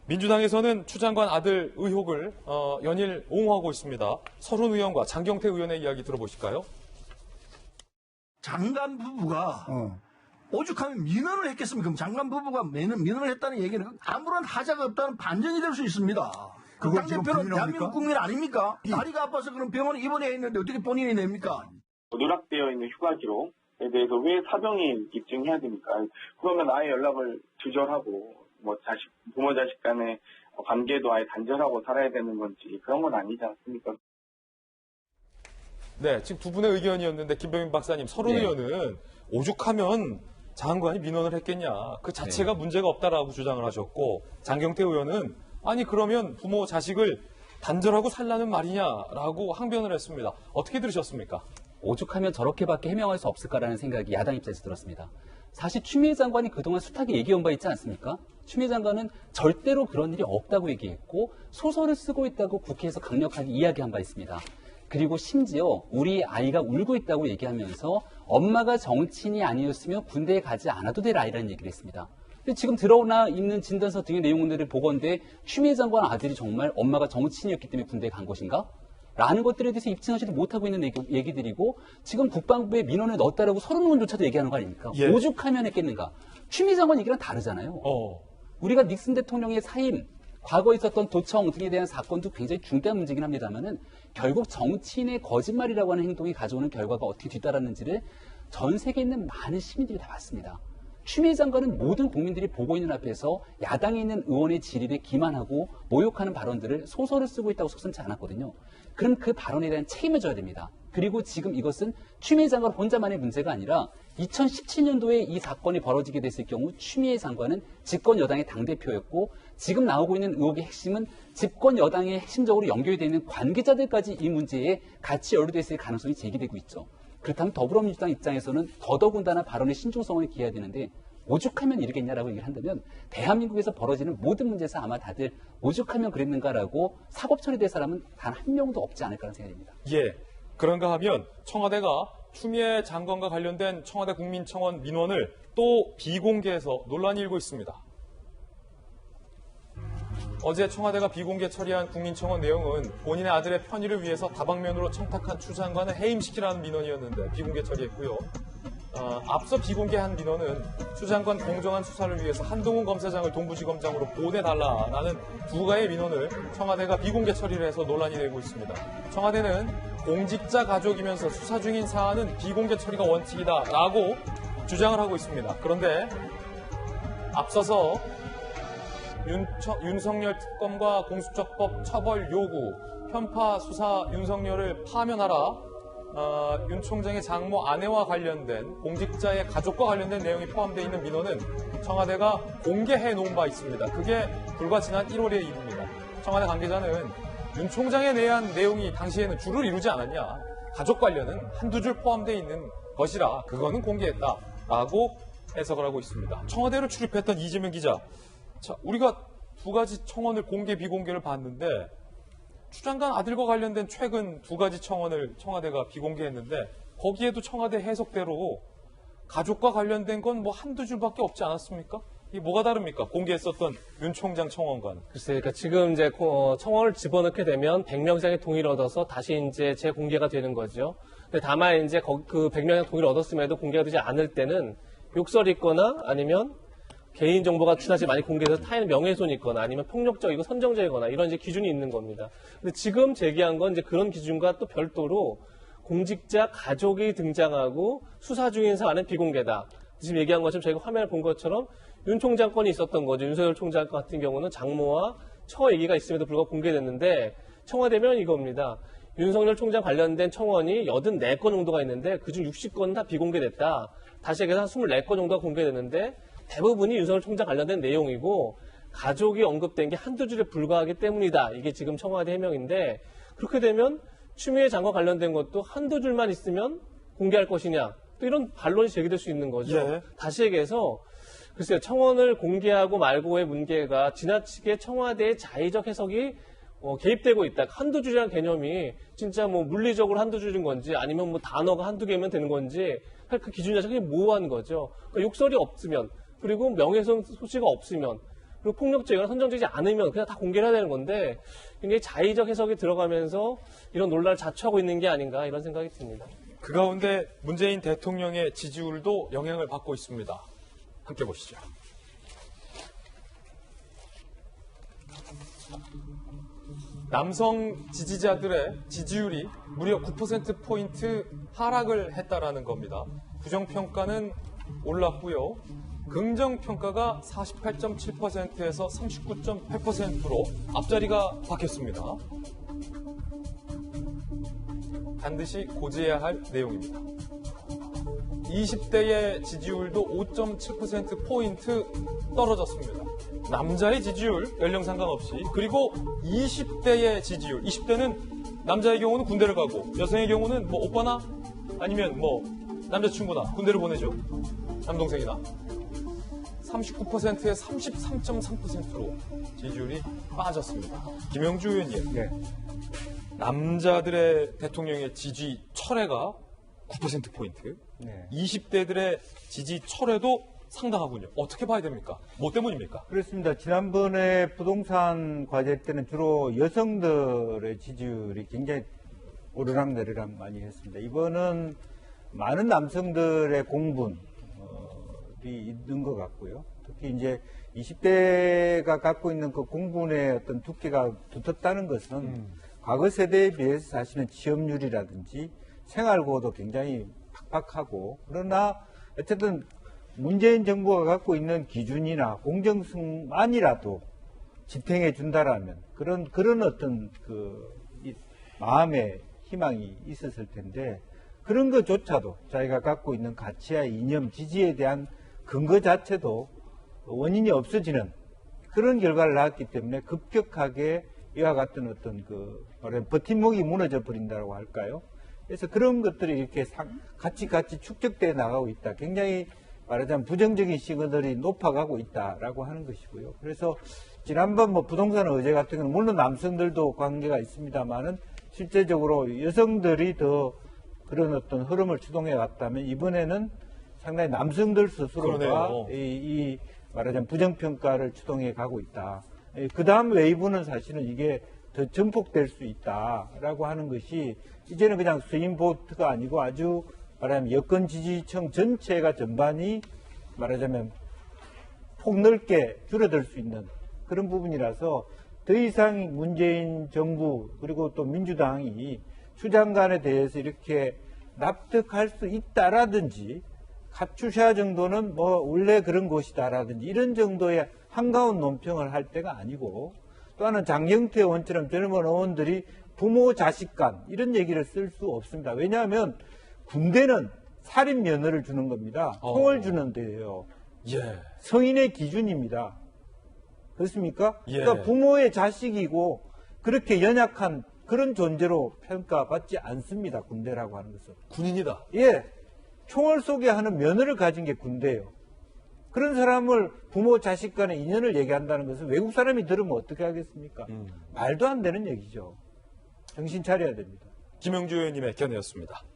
민주당에서는 추 장관 아들 의혹을 연일 옹호하고 있습니다. 서른 의원과 장경태 의원의 이야기 들어보실까요? 장관 부부가 오죽하면 민원을 했겠습니까? 그럼 장관 부부가 민원을 했다는 얘기는 아무런 하자가 없다는 반전이 될 수 있습니다. 그 당대표는 대한민국 국민 아닙니까? 다리가 아파서 그럼 병원에 입원해 있는데 어떻게 본인이 냅니까? 누락되어 있는 휴가 기록에 대해서 왜 사병이 입증해야 됩니까? 그러면 아예 연락을 두절하고 부모 자식 간의 관계도 아예 단절하고 살아야 되는 건지 그런 건 아니지 않습니까? 네, 지금 두 분의 의견이었는데 김병민 박사님, 서른 의원은 오죽하면 장관이 민원을 했겠냐. 그 자체가 문제가 없다라고 주장을 하셨고, 장경태 의원은 아니 그러면 부모 자식을 단절하고 살라는 말이냐라고 항변을 했습니다. 어떻게 들으셨습니까? 오죽하면 저렇게밖에 해명할 수 없을까라는 생각이 야당 입장에서 들었습니다. 사실 추미애 장관이 그동안 숱하게 얘기해온 바 있지 않습니까? 추미애 장관은 절대로 그런 일이 없다고 얘기했고 소설을 쓰고 있다고 국회에서 강력하게 이야기한 바 있습니다. 그리고 심지어 우리 아이가 울고 있다고 얘기하면서 엄마가 정치인이 아니었으면 군대에 가지 않아도 될 아이라는 얘기를 했습니다. 근데 지금 들어오나 있는 진단서 등의 내용들을 보건대 추미애 장관 아들이 정말 엄마가 정치인이었기 때문에 군대에 간 것인가? 라는 것들에 대해서 입증하지도 못하고 있는 얘기들이고 지금 국방부에 민원을 넣었다라고 서른 의원조차도 얘기하는 거 아닙니까? 예. 오죽하면 했겠는가? 추미애 장관 얘기랑 다르잖아요. 우리가 닉슨 대통령의 사임, 과거에 있었던 도청 등에 대한 사건도 굉장히 중대한 문제긴 합니다만은 결국 정치인의 거짓말이라고 하는 행동이 가져오는 결과가 어떻게 뒤따랐는지를 전 세계에 있는 많은 시민들이 다 봤습니다. 추미애 장관은 모든 국민들이 보고 있는 앞에서 야당에 있는 의원의 질의에 기만하고 모욕하는 발언들을 소설을 쓰고 있다고 속상치 않았거든요. 그럼 그 발언에 대한 책임을 져야 됩니다. 그리고 지금 이것은 추미애 장관 혼자만의 문제가 아니라 2017년도에 이 사건이 벌어지게 됐을 경우 추미애 장관은 집권 여당의 당대표였고 지금 나오고 있는 의혹의 핵심은 집권 여당에 핵심적으로 연결되어 있는 관계자들까지 이 문제에 같이 연루되어 있을 가능성이 제기되고 있죠. 그렇다면 더불어민주당 입장에서는 더더군다나 발언의 신중성을 기해야 되는데 오죽하면 이러겠냐라고 얘기를 한다면 대한민국에서 벌어지는 모든 문제에서 아마 다들 오죽하면 그랬는가라고 사법 처리될 사람은 단 한 명도 없지 않을까라는 생각입니다. 예, 그런가 하면 청와대가 추미애 장관과 관련된 청와대 국민청원 민원을 또 비공개해서 논란이 일고 있습니다. 어제 청와대가 비공개 처리한 국민청원 내용은 본인의 아들의 편의를 위해서 다방면으로 청탁한 추 장관을 해임시키라는 민원이었는데 비공개 처리했고요. 앞서 비공개한 민원은 추 장관 공정한 수사를 위해서 한동훈 검사장을 동부지검장으로 보내달라라는 두 가지의 민원을 청와대가 비공개 처리를 해서 논란이 되고 있습니다. 청와대는 공직자 가족이면서 수사 중인 사안은 비공개 처리가 원칙이다라고 주장을 하고 있습니다. 그런데 앞서서 윤석열 특검과 공수처법 처벌 요구, 편파 수사 윤석열을 파면하라, 윤 총장의 장모 아내와 관련된 공직자의 가족과 관련된 내용이 포함되어 있는 민원은 청와대가 공개해 놓은 바 있습니다. 그게 불과 지난 1월의 일입니다. 청와대 관계자는 윤 총장에 대한 내용이 당시에는 줄을 이루지 않았냐, 가족 관련은 한두 줄 포함되어 있는 것이라 그거는 공개했다라고 해석을 하고 있습니다. 청와대로 출입했던 이재명 기자, 자, 우리가 두 가지 청원을 공개 비공개를 봤는데 추 장관 아들과 관련된 최근 두 가지 청원을 청와대가 비공개했는데 거기에도 청와대 해석대로 가족과 관련된 건 뭐 한두 줄밖에 없지 않았습니까? 이게 뭐가 다릅니까? 공개했었던 윤 총장 청원과는. 글쎄, 그러니까 지금 이제 청원을 집어넣게 되면 100명 이상의 동의를 얻어서 다시 이제 재공개가 되는 거죠. 근데 다만 이제 그 100명 이상 동의를 얻었음에도 공개가 되지 않을 때는 욕설이 있거나 아니면 개인정보가 지나치 많이 공개돼서 타인의 명예훼손이 있거나 아니면 폭력적이고 선정적이거나 이런 이제 기준이 있는 겁니다. 근데 지금 제기한 건 이제 그런 기준과 또 별도로 공직자 가족이 등장하고 수사 중인 사안은 비공개다. 지금 얘기한 것처럼 저희가 화면을 본 것처럼 윤 총장 건이 있었던 거죠. 윤석열 총장 같은 경우는 장모와 처 얘기가 있음에도 불구하고 공개됐는데 청와대면 이겁니다. 윤석열 총장 관련된 청원이 84건 정도가 있는데 그중 60건은 다 비공개됐다. 다시 얘기해서 한 24건 정도가 공개됐는데 대부분이 윤석열 총장 관련된 내용이고 가족이 언급된 게 한두 줄에 불과하기 때문이다. 이게 지금 청와대 해명인데 그렇게 되면 추미애 장관 관련된 것도 한두 줄만 있으면 공개할 것이냐. 또 이런 반론이 제기될 수 있는 거죠. 예. 다시 얘기해서 글쎄요. 청원을 공개하고 말고의 문제가 지나치게 청와대의 자의적 해석이 개입되고 있다. 한두 줄이라는 개념이 진짜 뭐 물리적으로 한두 줄인 건지 아니면 뭐 단어가 한두 개면 되는 건지 그 기준 자체가 모호한 거죠. 그러니까 욕설이 없으면 그리고 명예훼손 소지가 없으면 그리고 폭력적이거나 선정적이지 않으면 그냥 다 공개를 해야 되는 건데 굉장히 자의적 해석이 들어가면서 이런 논란을 자초하고 있는 게 아닌가 이런 생각이 듭니다. 그 가운데 문재인 대통령의 지지율도 영향을 받고 있습니다. 함께 보시죠. 남성 지지자들의 지지율이 무려 9%포인트 하락을 했다라는 겁니다. 부정평가는 올랐고요. 긍정평가가 48.7%에서 39.8%로 앞자리가 바뀌었습니다. 반드시 고지해야 할 내용입니다. 20대의 지지율도 5.7%포인트 떨어졌습니다. 남자의 지지율, 연령 상관없이, 그리고 20대의 지지율, 20대는 남자의 경우는 군대를 가고, 여성의 경우는 뭐 오빠나 아니면 뭐 남자친구나 군대를 보내죠. 남동생이나. 39%에 33.3%로 지지율이 빠졌습니다. 김영주 의원님, 네. 남자들의 대통령의 지지 철회가 9%포인트, 네. 20대들의 지지 철회도 상당하군요. 어떻게 봐야 됩니까? 뭐 때문입니까? 그렇습니다. 지난번에 부동산 과제 때는 주로 여성들의 지지율이 굉장히 오르락내리락 많이 했습니다. 이번은 많은 남성들의 공분이 있는 것 같고요. 특히 이제 20대가 갖고 있는 그 공분의 어떤 두께가 두텁다는 것은 과거 세대에 비해서 사실은 취업률이라든지 생활고도 굉장히 팍팍하고, 그러나 어쨌든 문재인 정부가 갖고 있는 기준이나 공정성만이라도 지탱해 준다라면 그런 어떤 마음의 희망이 있었을 텐데, 그런 것조차도 자기가 갖고 있는 가치와 이념, 지지에 대한 근거 자체도 원인이 없어지는 그런 결과를 낳았기 때문에 급격하게 이와 같은 어떤 버팀목이 무너져 버린다고 할까요? 그래서 그런 것들이 이렇게 같이 축적되어 나가고 있다. 굉장히 말하자면 부정적인 시그널이 높아가고 있다라고 하는 것이고요. 그래서 지난번 부동산 의제 같은 경우는 물론 남성들도 관계가 있습니다만은 실제적으로 여성들이 더 그런 어떤 흐름을 추동해 왔다면, 이번에는 상당히 남성들 스스로가 이 말하자면 부정평가를 추동해 가고 있다. 그 다음 웨이브는 사실은 이게 더 전폭될 수 있다라고 하는 것이 이제는 그냥 스윙보트가 아니고 아주 말하자면 여권 지지층 전체가 전반이 말하자면 폭넓게 줄어들 수 있는 그런 부분이라서 더 이상 문재인 정부 그리고 또 민주당이 추 장관에 대해서 이렇게 납득할 수 있다라든지 카투샤 정도는 원래 그런 것이다라든지 이런 정도의 한가운 논평을 할 때가 아니고, 또 하나는 장경태 의원처럼 젊은 의원들이 부모 자식 간 이런 얘기를 쓸 수 없습니다. 왜냐하면 군대는 살인 면허를 주는 겁니다. 총을 주는 데예요. 예. 성인의 기준입니다. 그렇습니까? 예. 그러니까 부모의 자식이고 그렇게 연약한 그런 존재로 평가받지 않습니다. 군대라고 하는 것은. 군인이다. 예. 총을 쏘게 하는 면허를 가진 게 군대예요. 그런 사람을 부모 자식 간의 인연을 얘기한다는 것은 외국 사람이 들으면 어떻게 하겠습니까? 말도 안 되는 얘기죠. 정신 차려야 됩니다. 김영주 의원님의 견해였습니다.